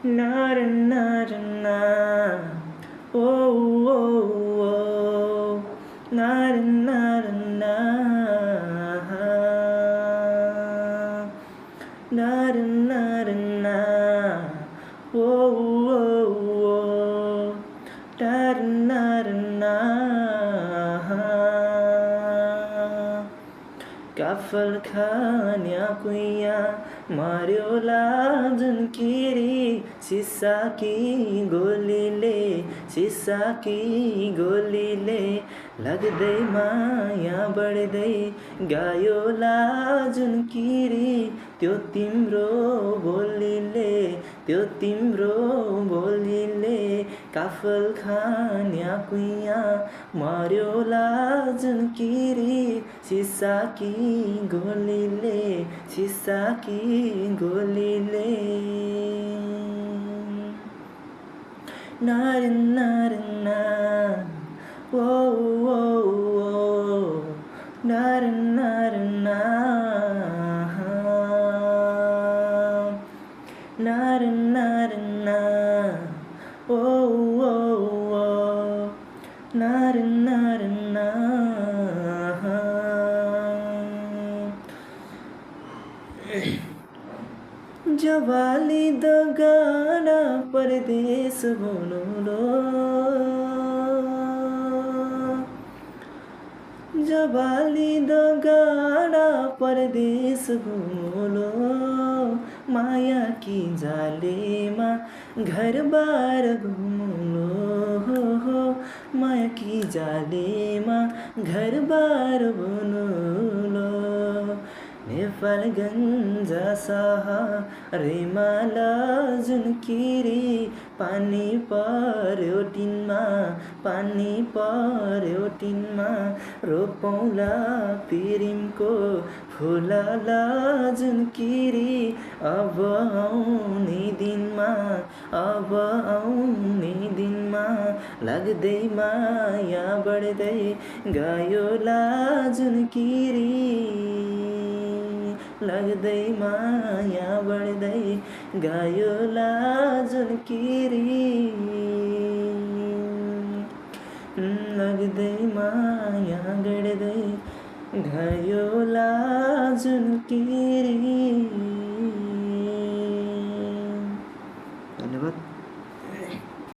Na oh oh oh na na na na na oh oh oh na na काफल खान्या कुइया मार्यो लाजुन किरी सिसा की गोलीले लाग्दै माया बढ्दै गायो लाजुन किरी त्यो तिम्रो बोलीले काफल खान्या कुइया मार्यो लाजुन किरी सिसा की गोलीले ना ओ ओ ओ ना ओ ओ ओ ना जवाली दगाना परदेश बोलो जवाली दगाना परदेश बोलो माया की जालेमा घर बार घुम्लो माया की जालेमा घर बार घुम्लो नेपालगञ्ज सहरेमा लाजुन किरी पानी पर्यो टिनमा रोपौँला पिरिमको फुल लाजुन किरी अब आउने दिनमा लाग्दै माया बढ्दै गयो लाजुन किरी लाग्दै माया बढ्दै गयो लाजुन किरी लाग्दै माया बढ्दै गयो लाजुन किरी